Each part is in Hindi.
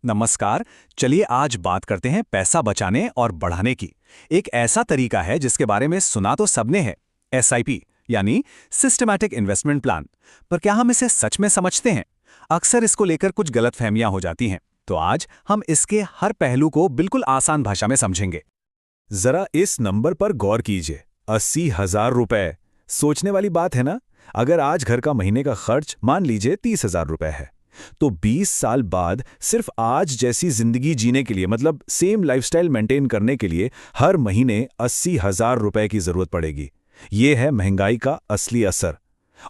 नमस्कार। चलिए आज बात करते हैं पैसा बचाने और बढ़ाने की। एक ऐसा तरीका है जिसके बारे में सुना तो सबने है, एसआईपी यानी सिस्टमैटिक इन्वेस्टमेंट प्लान। पर क्या हम इसे सच में समझते हैं? अक्सर इसको लेकर कुछ गलतफहमियां हो जाती हैं। तो आज हम इसके हर पहलू को बिल्कुल आसान भाषा में समझेंगे। जरा इस नंबर पर गौर कीजिए, 80,000 रुपए। सोचने वाली बात है ना। अगर आज घर का महीने का खर्च मान लीजिए 30,000 रुपए है, तो 20 साल बाद सिर्फ आज जैसी जिंदगी जीने के लिए, मतलब सेम लाइफस्टाइल मेंटेन करने के लिए हर महीने 80,000 रुपए की जरूरत पड़ेगी। ये है महंगाई का असली असर,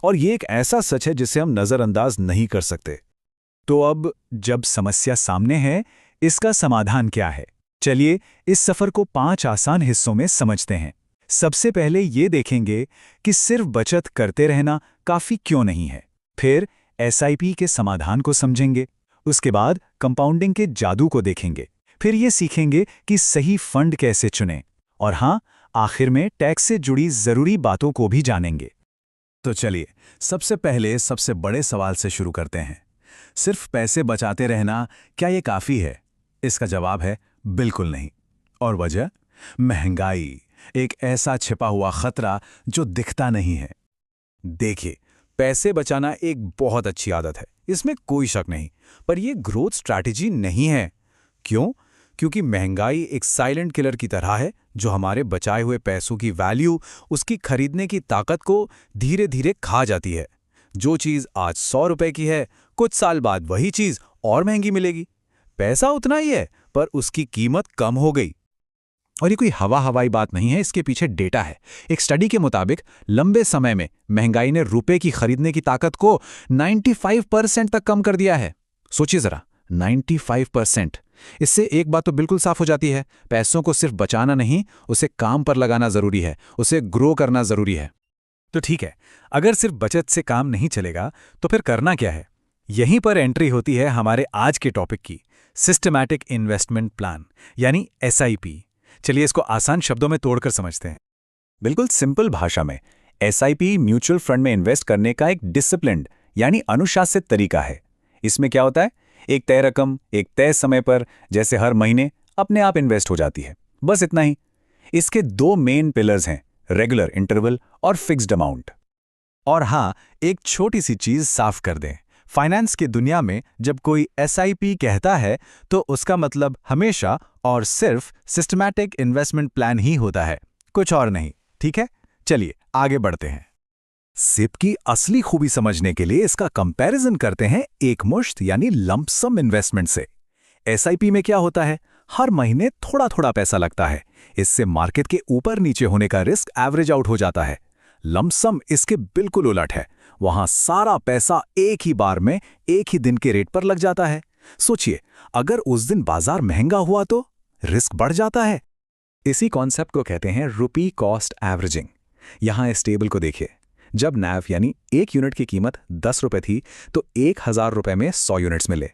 और ये एक ऐसा सच है जिसे हम नजरअंदाज नहीं कर सकते। तो अब जब समस्या सामने है, इसका समाधान क्या है? चलिए इस सफर को 5 आसान हिस्सों में समझते हैं। सबसे पहले ये देखेंगे कि सिर्फ बचत करते रहना काफी क्यों नहीं है। फिर एसआईपी के समाधान को समझेंगे। उसके बाद कंपाउंडिंग के जादू को देखेंगे। फिर ये सीखेंगे कि सही फंड कैसे चुनें। और हाँ, आखिर में टैक्स से जुड़ी जरूरी बातों को भी जानेंगे। तो चलिए सबसे पहले सबसे बड़े सवाल से शुरू करते हैं। सिर्फ पैसे बचाते रहना क्या ये काफी है? इसका जवाब है बिल्कुल नहीं। और वजह? महंगाई, एक ऐसा छिपा हुआ खतरा जो दिखता नहीं है। देखिए, पैसे बचाना एक बहुत अच्छी आदत है, इसमें कोई शक नहीं। पर यह ग्रोथ स्ट्रैटेजी नहीं है। क्यों? क्योंकि महंगाई एक साइलेंट किलर की तरह है जो हमारे बचाए हुए पैसों की वैल्यू, उसकी खरीदने की ताकत को धीरे धीरे खा जाती है। जो चीज आज 100 रुपए की है, कुछ साल बाद वही चीज और महंगी मिलेगी। पैसा उतना ही है, पर उसकी कीमत कम हो गई। और ये कोई हवाई बात नहीं है, इसके पीछे डेटा है। एक स्टडी के मुताबिक लंबे समय में महंगाई ने रुपए की खरीदने की ताकत को 95% तक कम कर दिया है। सोचिए जरा, 95%। इससे एक बात तो बिल्कुल साफ हो जाती है, पैसों को सिर्फ बचाना नहीं, उसे काम पर लगाना जरूरी है, उसे ग्रो करना जरूरी है। तो ठीक है, अगर सिर्फ बचत से काम नहीं चलेगा तो फिर करना क्या है? यहीं पर एंट्री होती है हमारे आज के टॉपिक की, सिस्टमैटिक इन्वेस्टमेंट प्लान यानी एसआईपी। चलिए इसको आसान शब्दों में तोड़कर समझते हैं। बिल्कुल सिंपल भाषा में, एसआईपी म्यूचुअल फंड में इन्वेस्ट करने का एक डिसिप्लिन्ड यानी अनुशासित तरीका है। इसमें क्या होता है? एक तय रकम एक तय समय पर, जैसे हर महीने, अपने आप इन्वेस्ट हो जाती है। बस इतना ही। इसके दो मेन पिलर्स हैं, रेगुलर इंटरवल और फिक्स्ड अमाउंट। और हाँ, एक छोटी सी चीज साफ कर दें। फाइनेंस की दुनिया में जब कोई एसआईपी कहता है तो उसका मतलब हमेशा और सिर्फ सिस्टमैटिक इन्वेस्टमेंट प्लान ही होता है, कुछ और नहीं। ठीक है, चलिए आगे बढ़ते हैं। सिप की असली खूबी समझने के लिए इसका कंपैरिजन करते हैं एकमुश्त यानी लंप सम इन्वेस्टमेंट से। एसआईपी में क्या होता है? हर महीने थोड़ा थोड़ा पैसा लगता है। इससे मार्केट के ऊपर नीचे होने का रिस्क एवरेज आउट हो जाता है। लंप सम इसके बिल्कुल उलट है। वहां सारा पैसा एक ही बार में एक ही दिन के रेट पर लग जाता है। सोचिए, अगर उस दिन बाजार महंगा हुआ तो रिस्क बढ़ जाता है। इसी कॉन्सेप्ट को कहते हैं रुपी कॉस्ट एवरेजिंग। यहां इस टेबल को देखिए। जब नैव यानी एक यूनिट की कीमत 10 रुपए थी तो 1,000 रुपए में 100 यूनिट्स मिले।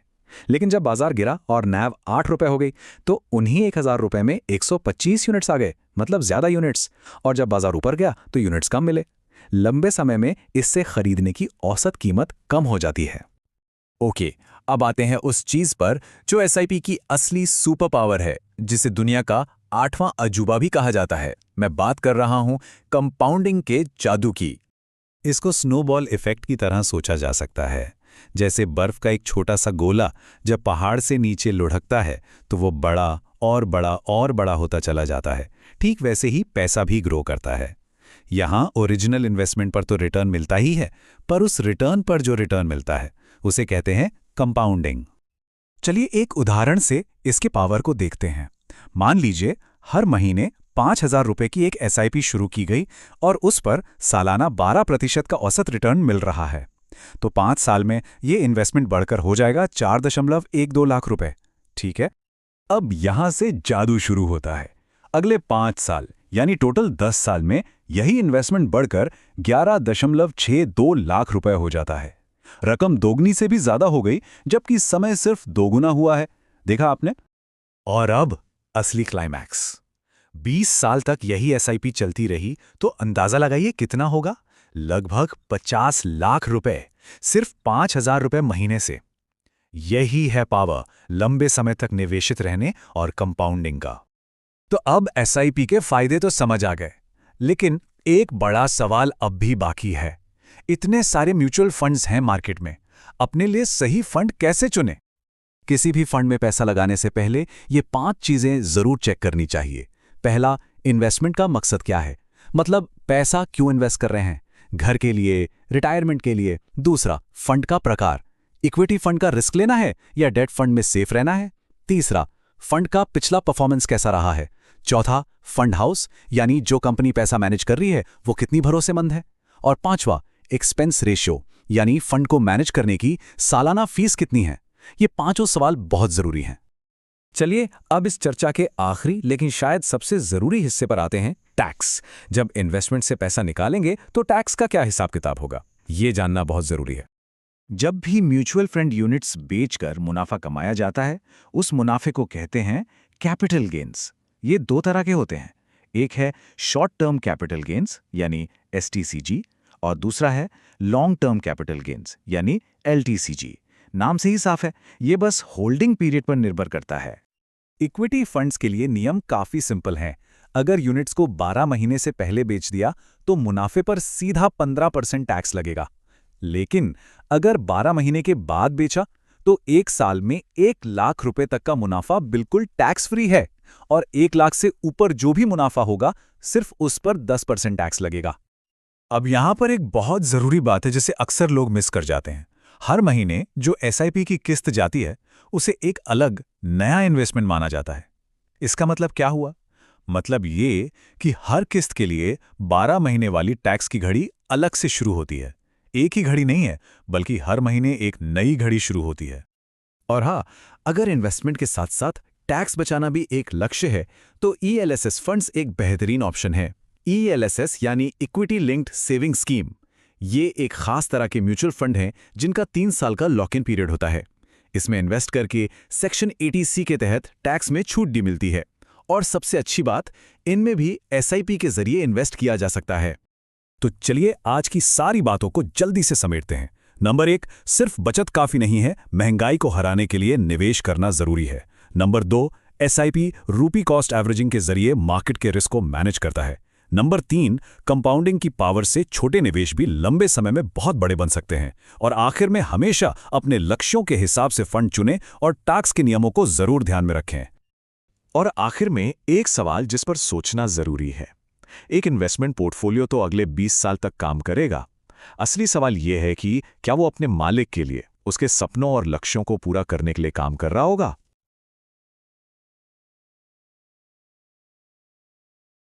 लेकिन जब बाजार गिरा और नैव 8 रुपए हो गई तो उन्हीं 1,000 रुपए में 125 यूनिट्स आ गए, मतलब ज्यादा यूनिट्स। और जब बाजार ऊपर गया तो यूनिट्स कम मिले। लंबे समय में इससे खरीदने की औसत कीमत कम हो जाती है। ओके, अब आते हैं उस चीज पर जो एसआईपी की असली सुपर पावर है, जिसे दुनिया का 8वां अजूबा भी कहा जाता है। मैं बात कर रहा हूं कंपाउंडिंग के जादू की। इसको स्नोबॉल इफेक्ट की तरह सोचा जा सकता है। जैसे बर्फ का एक छोटा सा गोला जब पहाड़ से नीचे लुढ़कता है तो वो बड़ा और बड़ा और बड़ा होता चला जाता है। ठीक वैसे ही पैसा भी ग्रो करता है। यहां ओरिजिनल इन्वेस्टमेंट पर तो रिटर्न मिलता ही है, पर उस रिटर्न पर जो रिटर्न मिलता है उसे कहते हैं कंपाउंडिंग। चलिए एक उदाहरण से इसके पावर को देखते हैं। मान लीजिए हर महीने 5,000 रुपए की एक एसआईपी शुरू की गई और उस पर सालाना 12% का औसत रिटर्न मिल रहा है। तो 5 साल में ये इन्वेस्टमेंट बढ़कर हो जाएगा 4.12 लाख रुपए। ठीक है, अब यहां से जादू शुरू होता है। अगले 5 साल यानी टोटल 10 साल में यही इन्वेस्टमेंट बढ़कर 11.62 लाख रुपए हो जाता है। रकम दोगुनी से भी ज्यादा हो गई, जबकि समय सिर्फ दोगुना हुआ है। देखा आपने? और अब असली क्लाइमैक्स। 20 साल तक यही एसआईपी चलती रही तो अंदाजा लगाइए कितना होगा? लगभग 50 लाख रुपए, सिर्फ 5,000 रुपए महीने से। यही है पावर लंबे समय तक निवेशित रहने और कंपाउंडिंग का। तो अब एसआईपी के फायदे तो समझ आ गए, लेकिन एक बड़ा सवाल अब भी बाकी है। इतने सारे म्यूचुअल फंड्स हैं मार्केट में, अपने लिए सही फंड कैसे चुने? किसी भी फंड में पैसा लगाने से पहले ये 5 चीजें जरूर चेक करनी चाहिए। पहला, इन्वेस्टमेंट का मकसद क्या है, मतलब पैसा क्यों इन्वेस्ट कर रहे हैं, घर के लिए, रिटायरमेंट के लिए। दूसरा, फंड का प्रकार, इक्विटी फंड का रिस्क लेना है या डेट फंड में सेफ रहना है। तीसरा, फंड का पिछला परफॉर्मेंस कैसा रहा है। चौथा, फंड हाउस यानी जो कंपनी पैसा मैनेज कर रही है वो कितनी भरोसेमंद है। और पांचवा, एक्सपेंस रेशियो यानी फंड को मैनेज करने की सालाना फीस कितनी है। ये पांचों सवाल बहुत जरूरी हैं। चलिए अब इस चर्चा के आखिरी लेकिन शायद सबसे जरूरी हिस्से पर आते हैं, टैक्स। जब इन्वेस्टमेंट से पैसा निकालेंगे तो टैक्स का क्या हिसाब किताब होगा, ये जानना बहुत जरूरी है। जब भी म्यूचुअल फंड यूनिट्स बेचकर मुनाफा कमाया जाता है, उस मुनाफे को कहते हैं कैपिटल गेन्स। ये 2 तरह के होते हैं, एक है शॉर्ट टर्म कैपिटल गेन्स यानी STCG और दूसरा है लॉन्ग टर्म कैपिटल गेन्स यानी LTCG। नाम से ही साफ है, ये बस होल्डिंग पीरियड पर निर्भर करता है। इक्विटी फंड्स के लिए नियम काफी सिंपल हैं। अगर यूनिट्स को 12 महीने से पहले बेच दिया तो मुनाफे पर सीधा 15% टैक्स लगेगा। लेकिन अगर 12 महीने के बाद बेचा तो 1 साल में 1 लाख रुपए तक का मुनाफा बिल्कुल टैक्स फ्री है, और 1 लाख से ऊपर जो भी मुनाफा होगा सिर्फ उस पर 10% टैक्स लगेगा। अब यहां पर एक बहुत जरूरी बात है जिसे अक्सर लोग मिस कर जाते हैं। हर महीने जो एसआईपी की किस्त जाती है उसे एक अलग नया इन्वेस्टमेंट माना जाता है। इसका मतलब क्या हुआ? मतलब ये कि हर किस्त के लिए 12 महीने वाली टैक्स की घड़ी अलग से शुरू होती है। एक ही घड़ी नहीं है, बल्कि हर महीने एक नई घड़ी शुरू होती है। और हाँ, अगर इन्वेस्टमेंट के साथ साथ टैक्स बचाना भी एक लक्ष्य है तो ELSS फंड्स एक बेहतरीन ऑप्शन है। ELSS यानी इक्विटी लिंक्ड सेविंग स्कीम। ये एक खास तरह के म्यूचुअल फंड हैं जिनका 3 साल का लॉक इन पीरियड होता है। इसमें इन्वेस्ट करके सेक्शन 80C के तहत टैक्स में छूट भी मिलती है। और सबसे अच्छी बात, इनमें भी SIP के जरिए इन्वेस्ट किया जा सकता है। तो चलिए आज की सारी बातों को जल्दी से समेटते हैं। नंबर 1, सिर्फ बचत काफी नहीं है, महंगाई को हराने के लिए निवेश करना जरूरी है। नंबर 2, SIP रूपी कॉस्ट एवरेजिंग के जरिए मार्केट के रिस्क को मैनेज करता है। नंबर 3, कंपाउंडिंग की पावर से छोटे निवेश भी लंबे समय में बहुत बड़े बन सकते हैं। और आखिर में हमेशा अपने लक्ष्यों के हिसाब से फंड चुनें और टैक्स के नियमों को जरूर ध्यान में रखें। और आखिर में एक सवाल जिस पर सोचना जरूरी है, एक इन्वेस्टमेंट पोर्टफोलियो तो अगले 20 साल तक काम करेगा। असली सवाल यह है कि क्या वो अपने मालिक के लिए, उसके सपनों और लक्ष्यों को पूरा करने के लिए काम कर रहा होगा।